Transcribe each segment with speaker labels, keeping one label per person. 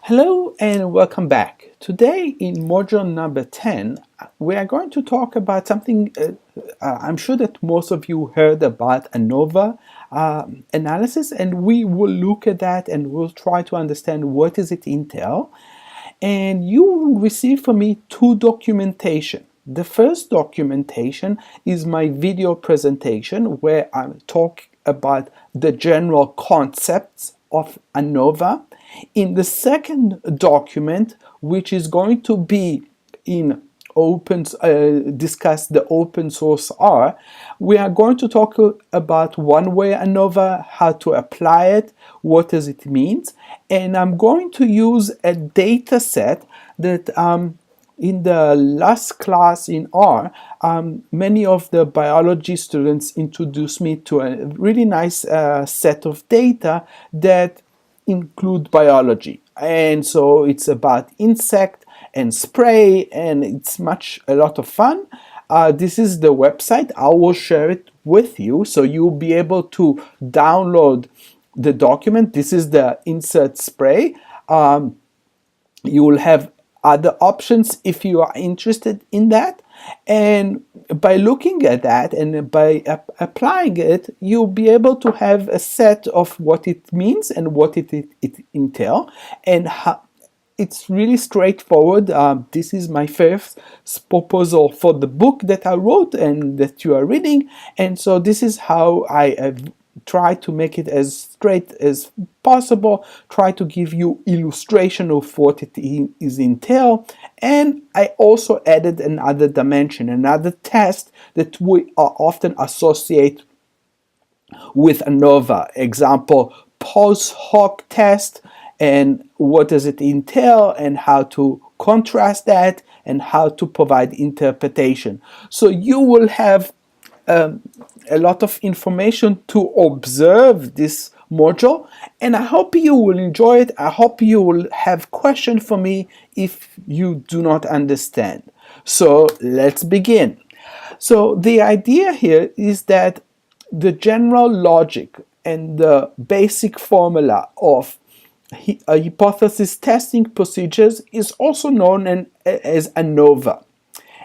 Speaker 1: Hello and welcome back. Today in module number 10, we are going to talk about something I'm sure that most of you heard about ANOVA analysis, and we will look at that and we'll try to understand what does it entail. And you will receive from me two documentation. The first documentation is my video presentation where I talk about the general concepts of ANOVA. In the second document, which is going to be in discuss the open source R, we are going to talk about one-way ANOVA, how to apply it, what does it mean, and I'm going to use a data set that in the last class in R, many of the biology students introduced me to a really nice set of data that include biology, and so it's about insect and spray, and it's a lot of fun. This is the website. I will share it with you so you'll be able to download the document. This is the insert spray. You will have other options if you are interested in that, and by looking at that and by applying it, you'll be able to have a set of what it means and what it entails, and how it's really straightforward. This is my first proposal for the book that I wrote and that you are reading, and so this is how I have tried to make it as straight as possible, try to give you illustration of what it is entail, and I also added another dimension, another test that we are often associate with ANOVA. Example, post hoc test, and what does it entail, and how to contrast that, and how to provide interpretation. So you will have a lot of information to observe this module, and I hope you will enjoy it. I hope you will have questions for me if you do not understand. So let's begin. So the idea here is that the general logic and the basic formula of hypothesis testing procedures is also known as ANOVA.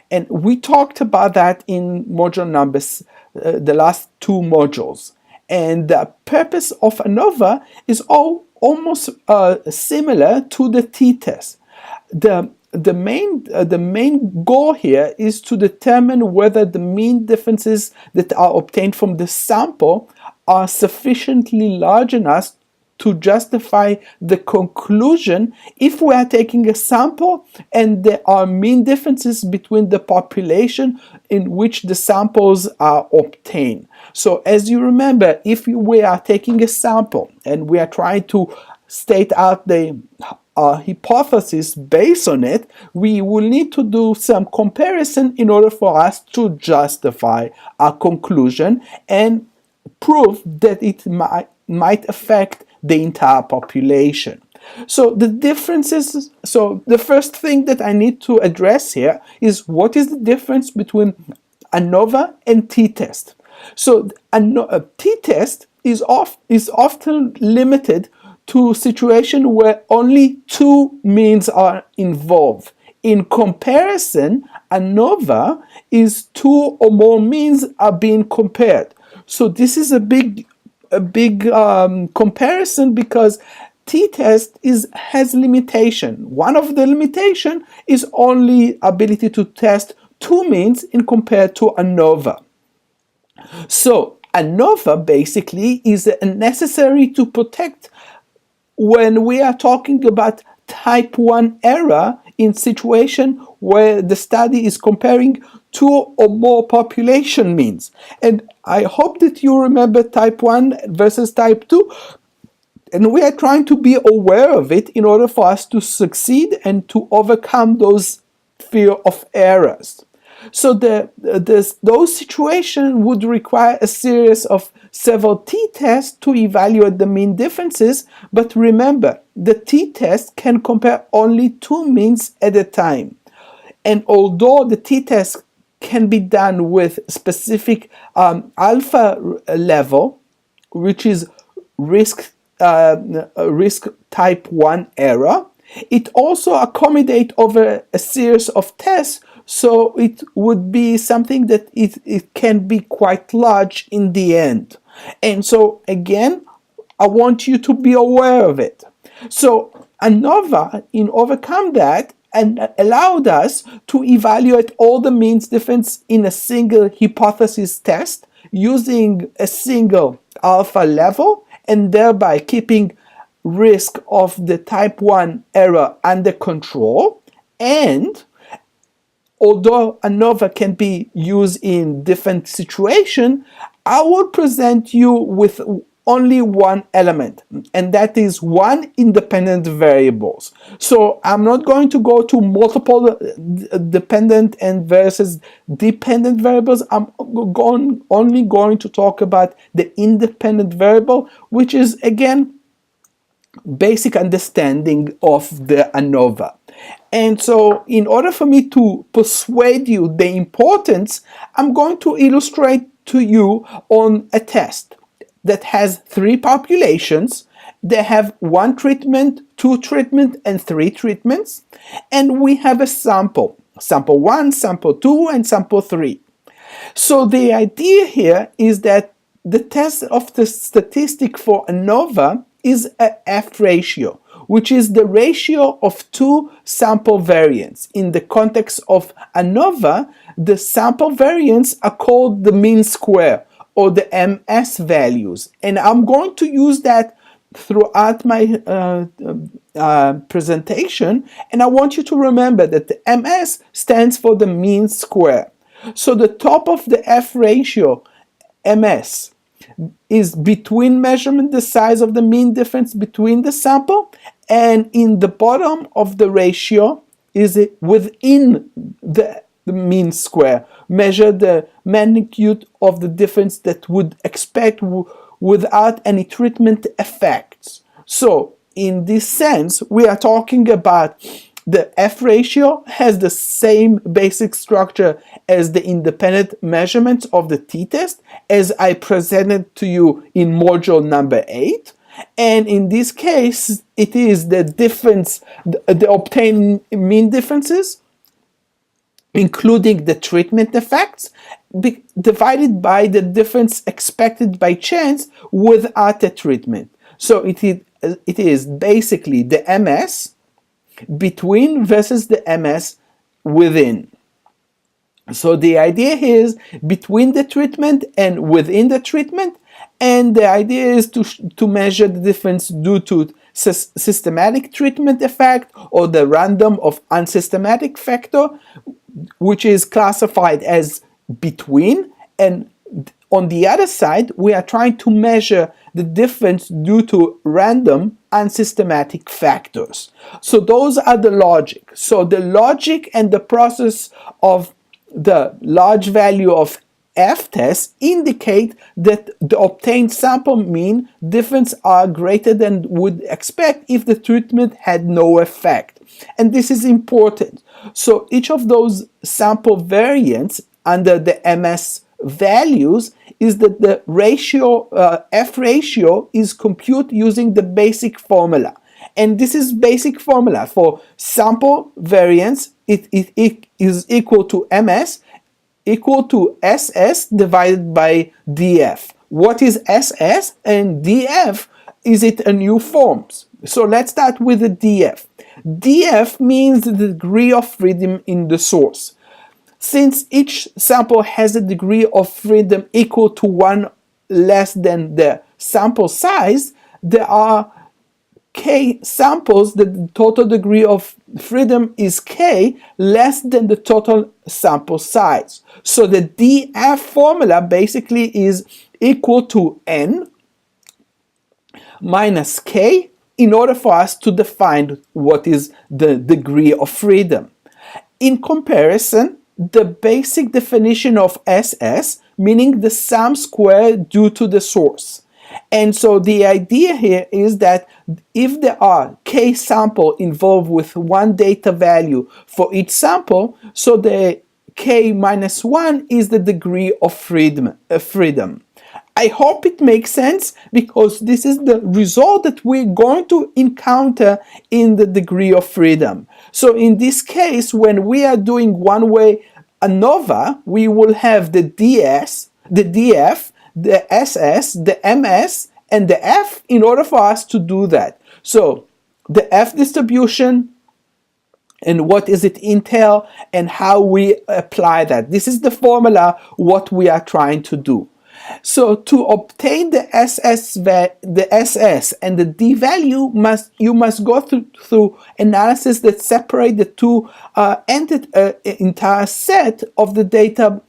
Speaker 1: And we talked about that in module numbers, the last two modules. And the purpose of ANOVA is almost similar to the t-test. The main goal here is to determine whether the mean differences that are obtained from the sample are sufficiently large enough to justify the conclusion if we are taking a sample and there are mean differences between the population in which the samples are obtained. So as you remember, if we are taking a sample and we are trying to state out the hypothesis based on it, we will need to do some comparison in order for us to justify our conclusion and prove that it might affect the entire population. So the differences, so the first thing that I need to address here is what is the difference between ANOVA and t-test. So a t-test is often limited to a situation where only two means are involved. In comparison, ANOVA is two or more means are being compared. So this is a big comparison because t-test has limitation. One of the limitation is only ability to test two means in compared to ANOVA. So ANOVA basically is necessary to protect when we are talking about type 1 error in situation where the study is comparing two or more population means. And I hope that you remember type 1 versus type 2, and we are trying to be aware of it in order for us to succeed and to overcome those fear of errors. So those situations would require a series of several t-tests to evaluate the mean differences, but remember, the t-test can compare only two means at a time. And although the t-test can be done with specific alpha level, which is risk type 1 error, It also accommodates over a series of tests, so it would be something that it can be quite large in the end. And so again, I want you to be aware of it. So ANOVA, in overcome that, and allowed us to evaluate all the means difference in a single hypothesis test using a single alpha level, and thereby keeping risk of the type 1 error under control. And although ANOVA can be used in different situations, I will present you with only one element, and that is one independent variables. So I'm not going to go to multiple dependent and versus dependent variables. I'm only going to talk about the independent variable, which is again basic understanding of the ANOVA. And so in order for me to persuade you the importance, I'm going to illustrate to you on a test that has 3 populations. They have 1 treatment, 2 treatment, and 3 treatments. And we have a sample 1, sample 2, and sample 3. So the idea here is that the test of the statistic for ANOVA is a F ratio, which is the ratio of 2 sample variants. In the context of ANOVA, the sample variants are called the mean square, or the MS values. And I'm going to use that throughout my presentation. And I want you to remember that the MS stands for the mean square. So the top of the F ratio, MS, is between measurement, the size of the mean difference between the sample, and in the bottom of the ratio is within the mean square. Measure the magnitude of the difference that would expect without any treatment effects. So in this sense, we are talking about the F ratio has the same basic structure as the independent measurements of the t-test, as I presented to you in module number 8. And in this case, it is the difference, the obtained mean differences, including the treatment effects, divided by the difference expected by chance without a treatment. So it is basically the MS between versus the MS within. So the idea is between the treatment and within the treatment, and the idea is to measure the difference due to systematic treatment effect or the random of unsystematic factor, which is classified as between. And on the other side, we are trying to measure the difference due to random unsystematic factors. So those are the logic. So the logic and the process of the large value of F test indicate that the obtained sample mean difference are greater than would expect if the treatment had no effect. And this is important. So each of those sample variants under the MS values is that the ratio, F ratio, is computed using the basic formula. And this is basic formula for sample variance. It is equal to MS equal to SS divided by DF. What is SS and DF? Is it a new forms? So let's start with the DF. DF means the degree of freedom in the source. Since each sample has a degree of freedom equal to 1 less than the sample size, there are K samples that the total degree of freedom is K less than the total sample size. So the DF formula basically is equal to N minus K in order for us to define what is the degree of freedom. In comparison, the basic definition of SS, meaning the sum squared due to the source. And so the idea here is that if there are K sample involved with one data value for each sample, so the K minus 1 is the degree of freedom. I hope it makes sense, because this is the result that we're going to encounter in the degree of freedom. So in this case, when we are doing one-way ANOVA, we will have the DS, the DF, the SS, the MS, and the F in order for us to do that. So the F distribution, and what does it entail, and how we apply that. This is the formula, what we are trying to do. So to obtain the SS and the D value, you must go through analysis that separate the two entire set of the data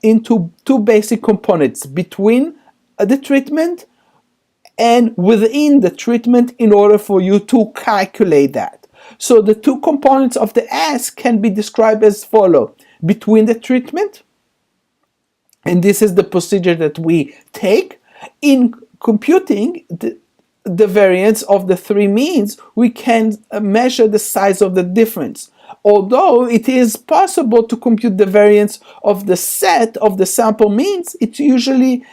Speaker 1: into two basic components, between the treatment and within the treatment, in order for you to calculate that. So the two components of the S can be described as follow: between the treatment, and this is the procedure that we take. In computing the variance of the three means, we can measure the size of the difference. Although it is possible to compute the variance of the set of the sample means, it's usually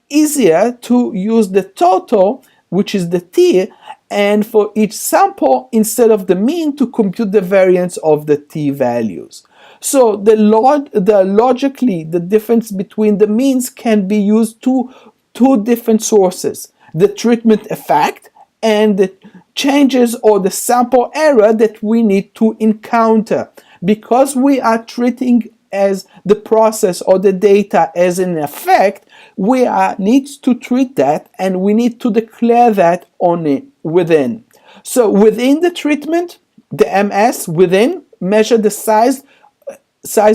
Speaker 1: easier to use the total, which is the T, and for each sample, instead of the mean, to compute the variance of the T values. So logically, the difference between the means can be used to two different sources: the treatment effect and the changes or the sample error that we need to encounter. Because we are treating as the process or the data as an effect, we need to treat that, and we need to declare that on it within. So within the treatment, the MS within measure the size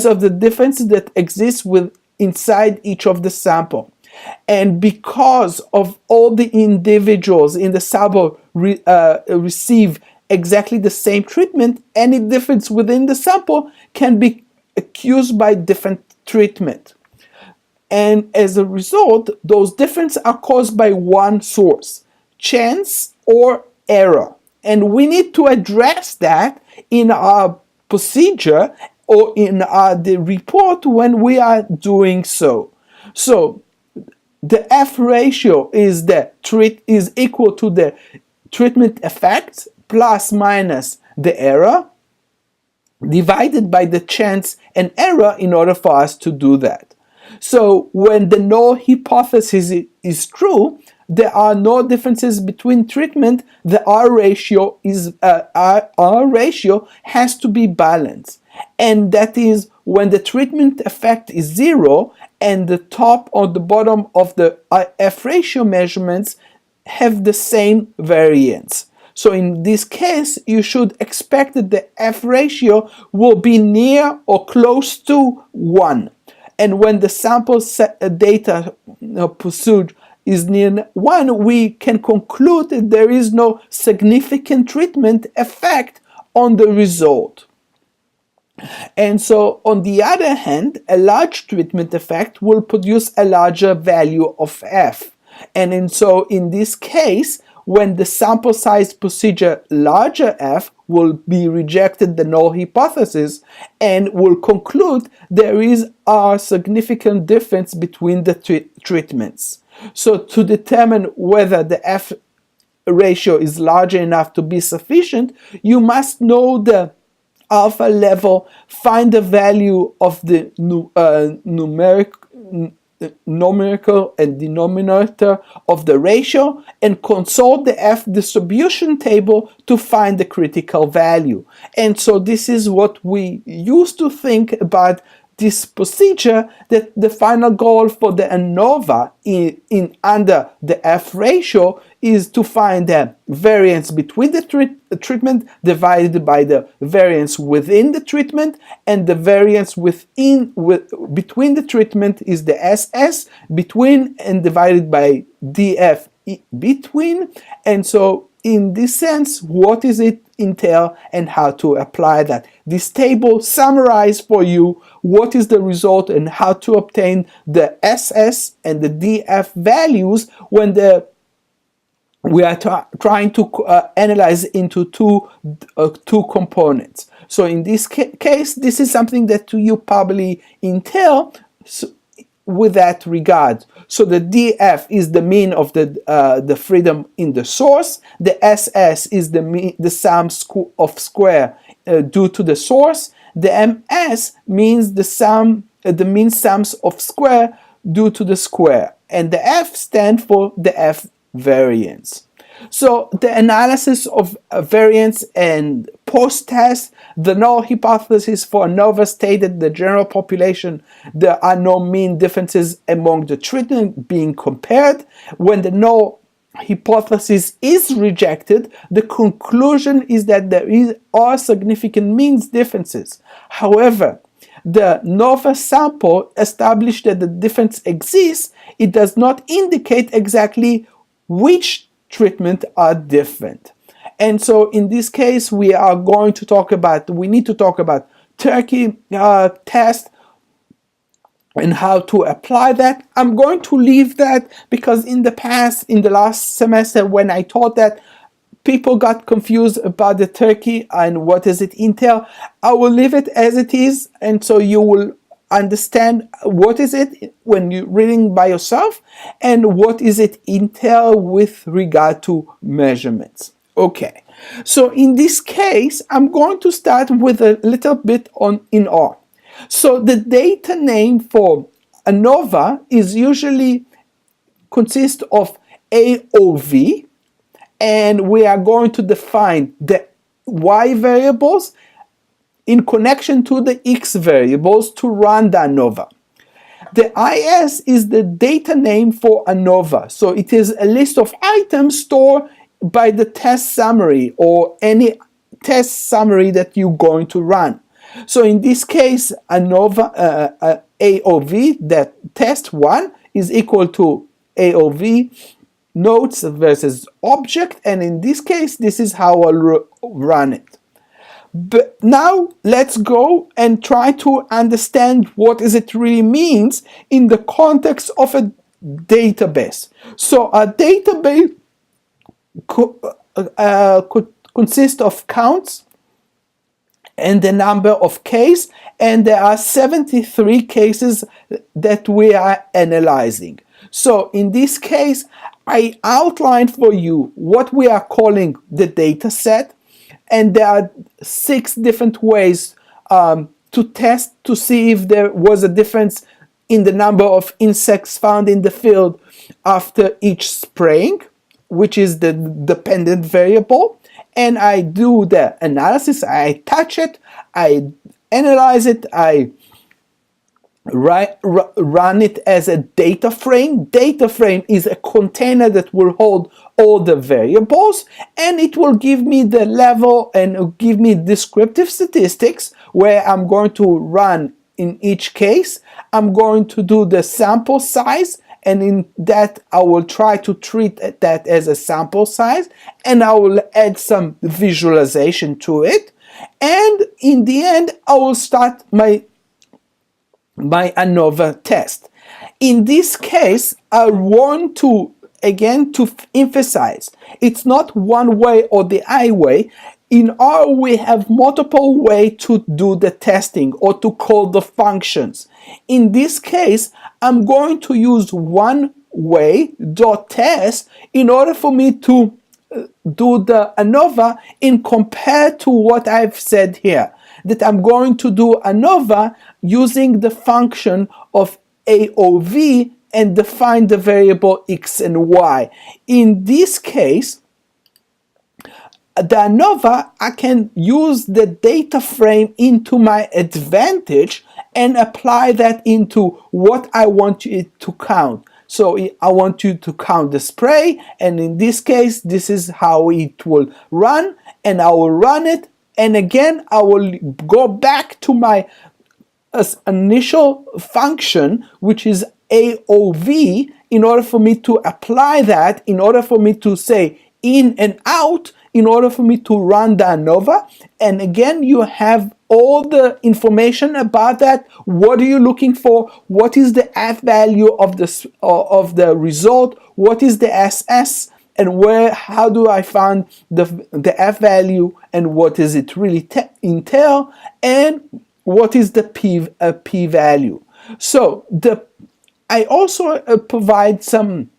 Speaker 1: of the difference that exists inside each of the sample. And because of all the individuals in the sample receive exactly the same treatment, any difference within the sample can be accused by different treatment. And as a result, those differences are caused by one source: chance or error. And we need to address that in our procedure or in the report when we are doing so. So the F ratio is equal to the treatment effect plus minus the error divided by the chance and error in order for us to do that. So when the null hypothesis is true, there are no differences between treatment. The R ratio has to be balanced, and that is when the treatment effect is 0 and the top or the bottom of the F ratio measurements have the same variance. So in this case, you should expect that the F ratio will be near or close to 1. And when the sample data pursued is near 1, we can conclude that there is no significant treatment effect on the result. And so, on the other hand, a large treatment effect will produce a larger value of F. And so, in this case, when the sample size procedure larger F will be rejected the null hypothesis and will conclude there is a significant difference between the treatments. So to determine whether the F ratio is larger enough to be sufficient, you must know the alpha level, find the value of the numerical and denominator of the ratio, and consult the F distribution table to find the critical value. And so this is what we used to think about this procedure, that the final goal for the ANOVA in under the F ratio is to find the variance between the treatment divided by the variance within the treatment, and the variance between the treatment is the SS between, and divided by DF between. And so in this sense, what does it entail and how to apply that? This table summarizes for you what is the result and how to obtain the SS and the DF values when we are trying to analyze into two components. So in this case, this is something that you probably entail. So with that regard. So the DF is the mean of the freedom in the source. The SS is the sum of square due to the source. The MS means the mean sums of square due to the square. And the F stands for the F variance. So the analysis of variance and post-test, the null hypothesis for ANOVA stated the general population, there are no mean differences among the treatment being compared. When the null hypothesis is rejected, the conclusion is that there are significant mean differences. However, the ANOVA sample established that the difference exists. It does not indicate exactly which treatment are different. And so in this case, we need to talk about Turkey test and how to apply that. I'm going to leave that because in the last semester when I taught that, people got confused about the Turkey and what does it entail. I will leave it as it is, and so you will understand what is it when you're reading by yourself and what is it entail with regard to measurements. Okay, so in this case, I'm going to start with a little bit in R. So the data name for ANOVA is usually consists of AOV, and we are going to define the Y variables in connection to the X variables to run the ANOVA. The IS is the data name for ANOVA. So it is a list of items stored by the test summary or any test summary that you're going to run. So in this case, ANOVA, AOV, that test 1 is equal to AOV notes versus object, and in this case, this is how I'll run it. But now let's go and try to understand what it really means in the context of a database. So a database could consist of counts and the number of cases, and there are 73 cases that we are analyzing. So in this case, I outlined for you what we are calling the data set, and there are 6 different ways to test to see if there was a difference in the number of insects found in the field after each spraying, which is the dependent variable. And I do the analysis, I touch it, I analyze it, I run it as a data frame. Data frame is a container that will hold all the variables, and it will give me the level and give me descriptive statistics where I'm going to run in each case. I'm going to do the sample size, and in that I will try to treat that as a sample size, and I will add some visualization to it, and in the end I will start my ANOVA test. In this case, I want to emphasize it's not one way or the other way. In R, we have multiple ways to do the testing or to call the functions. In this case, I'm going to use one way .test in order for me to do the ANOVA in compared to what I've said here, that I'm going to do ANOVA using the function of AOV and define the variable X and Y. In this case, the ANOVA, I can use the data frame into my advantage and apply that into what I want it to count. So I want you to count the spray, and in this case, this is how it will run, and I will run it, and again, I will go back to my initial function, which is AOV, in order for me to apply that, in order for me to say in and out, in order for me to run the ANOVA. And again, you have all the information about that. What are you looking for? What is the F value of the result? What is the SS? And how do I find the F value, and what does it really entail? And what is the P value? So I also provide some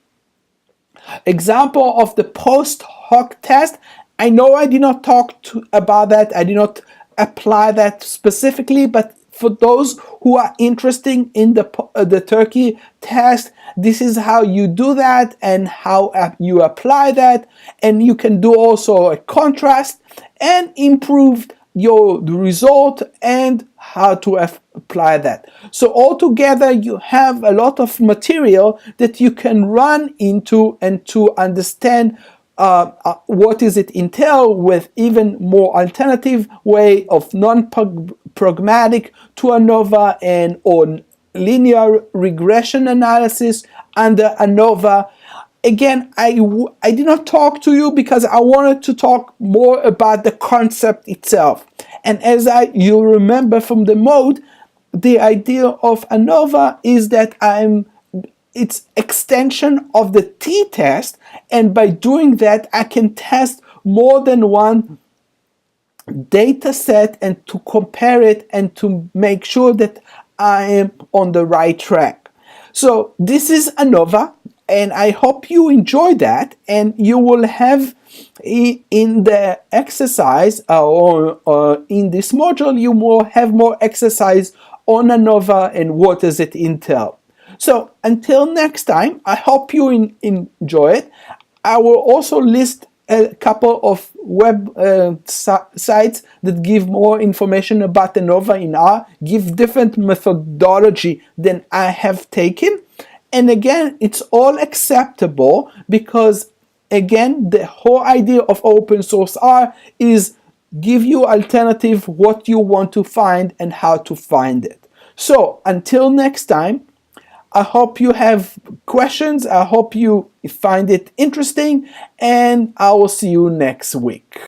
Speaker 1: example of the post hoc test. I know I did not talk about that. I did not apply that specifically, but for those who are interested in the turkey test, this is how you do that and how you apply that. And you can do also a contrast and improve your result and how to apply that. So altogether you have a lot of material that you can run into and to understand what is it entail with even more alternative way of non-pragmatic to ANOVA and on linear regression analysis under ANOVA. Again, I did not talk to you because I wanted to talk more about the concept itself. And as you remember from the mode, the idea of ANOVA is that it's extension of the t-test, and by doing that I can test more than one data set and to compare it and to make sure that I am on the right track. So this is ANOVA, and I hope you enjoy that, and you will have in the exercise or in this module you will have more exercise on ANOVA and what does it entail. So until next time, I hope you enjoy it. I will also list a couple of web sites that give more information about ANOVA in R, give different methodology than I have taken. And again, it's all acceptable because, again, the whole idea of open source R is give you alternative what you want to find and how to find it. So until next time, I hope you have questions. I hope you find it interesting, and I will see you next week.